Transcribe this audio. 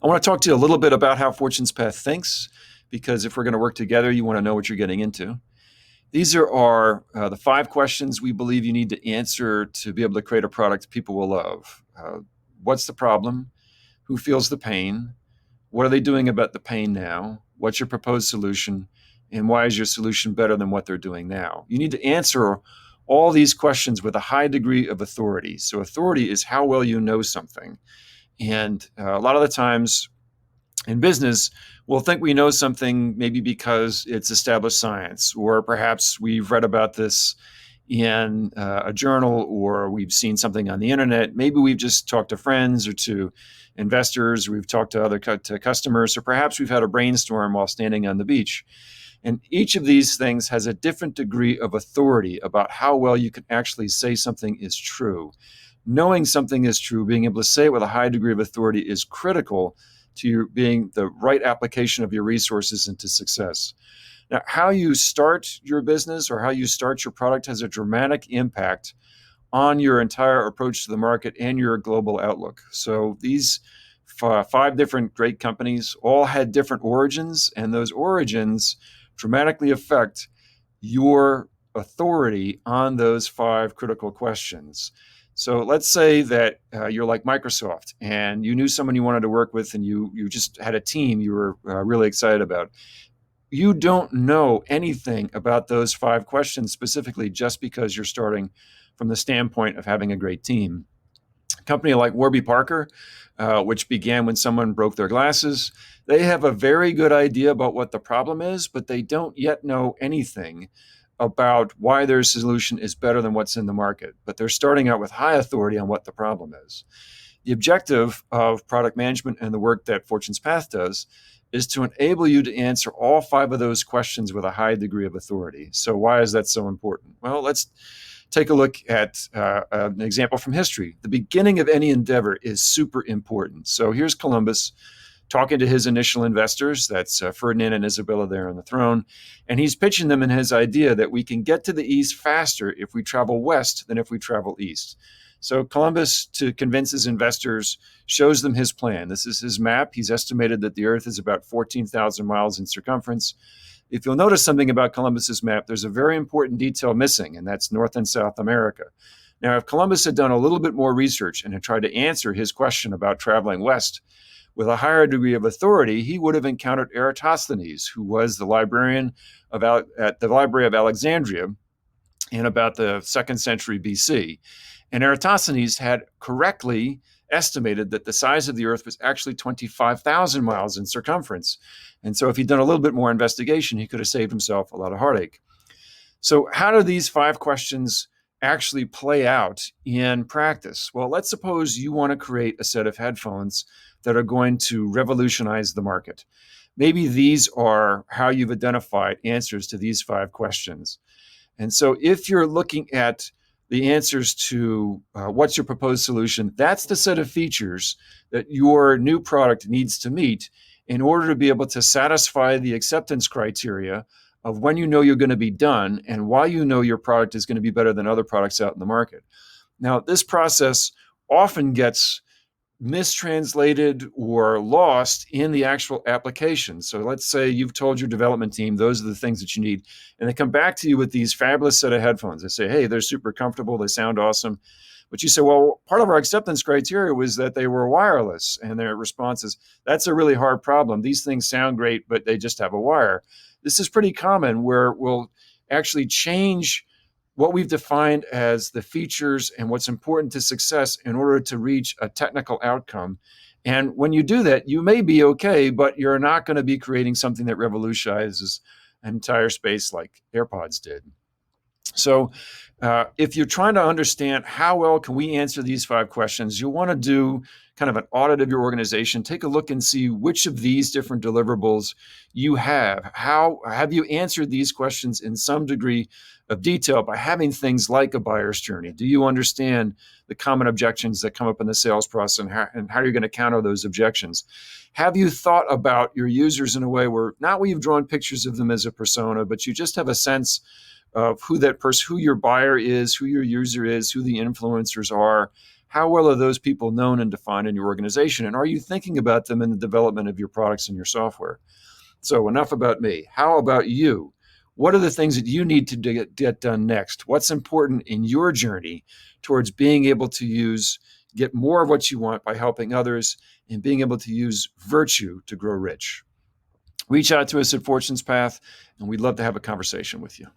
I want to talk to you a little bit about how Fortune's Path thinks, because if we're going to work together, you want to know what you're getting into. These are the 5 questions we believe you need to answer to be able to create a product people will love. What's the problem? Who feels the pain? What are they doing about the pain now? What's your proposed solution? And why is your solution better than what they're doing now? You need to answer all these questions with a high degree of authority. So, authority is how well you know something. And a lot of the times in business, we'll think we know something maybe because it's established science, or perhaps we've read about this in a journal, or we've seen something on the internet. Maybe we've just talked to friends or to investors, or we've talked to other to customers, or perhaps we've had a brainstorm while standing on the beach. And each of these things has a different degree of authority about how well you can actually say something is true. Knowing something is true, being able to say it with a high degree of authority is critical to your being the right application of your resources into success. Now, how you start your business or how you start your product has a dramatic impact on your entire approach to the market and your global outlook. So these 5 different great companies all had different origins, and those origins dramatically affect your authority on those 5 critical questions. So let's say that you're like Microsoft and you knew someone you wanted to work with, and you just had a team you were really excited about. You don't know anything about those 5 questions specifically just because you're starting from the standpoint of having a great team. A company like Warby Parker, which began when someone broke their glasses, they have a very good idea about what the problem is, but they don't yet know anything about why their solution is better than what's in the market. But they're starting out with high authority on what the problem is. The objective of product management and the work that Fortune's Path does is to enable you to answer all 5 of those questions with a high degree of authority. So why is that so important? Well, let's take a look at an example from history. The beginning of any endeavor is super important. So here's Columbus talking to his initial investors. That's Ferdinand and Isabella there on the throne. And he's pitching them in his idea that we can get to the east faster if we travel west than if we travel east. So Columbus, to convince his investors, shows them his plan. This is his map. He's estimated that the Earth is about 14,000 miles in circumference. If you'll notice something about Columbus's map, there's a very important detail missing, and that's North and South America. Now, if Columbus had done a little bit more research and had tried to answer his question about traveling west with a higher degree of authority, he would have encountered Eratosthenes, who was the librarian at the Library of Alexandria in about the 2nd century BC. And Eratosthenes had correctly estimated that the size of the Earth was actually 25,000 miles in circumference. And so if he'd done a little bit more investigation, he could have saved himself a lot of heartache. So how do these 5 questions actually play out in practice? Well, let's suppose you want to create a set of headphones that are going to revolutionize the market. Maybe these are how you've identified answers to these 5 questions. And so if you're looking at the answers to what's your proposed solution, that's the set of features that your new product needs to meet in order to be able to satisfy the acceptance criteria of when you know you're going to be done and why you know your product is going to be better than other products out in the market. Now, this process often gets mistranslated or lost in the actual application. So let's say you've told your development team those are the things that you need, and they come back to you with these fabulous set of headphones. They say, hey, they're super comfortable, they sound awesome. But you say, well, part of our acceptance criteria was that they were wireless, and their response is, that's a really hard problem. These things sound great, but they just have a wire. This is pretty common, where we'll actually change what we've defined as the features and what's important to success in order to reach a technical outcome. And when you do that, you may be okay, but you're not going to be creating something that revolutionizes an entire space like AirPods did. So if you're trying to understand how well can we answer these 5 questions, you'll want to do kind of an audit of your organization. Take a look and see which of these different deliverables you have. How have you answered these questions in some degree of detail by having things like a buyer's journey? Do you understand the common objections that come up in the sales process and how you're going to counter those objections? Have you thought about your users in a way where not where you've drawn pictures of them as a persona, but you just have a sense of who that person, who your buyer is, who your user is, who the influencers are, How well are those people known and defined in your organization? And are you thinking about them in the development of your products and your software? So enough about me. How about you? What are the things that you need to get done next? What's important in your journey towards being able to get more of what you want by helping others and being able to use virtue to grow rich? Reach out to us at Fortune's Path, and we'd love to have a conversation with you.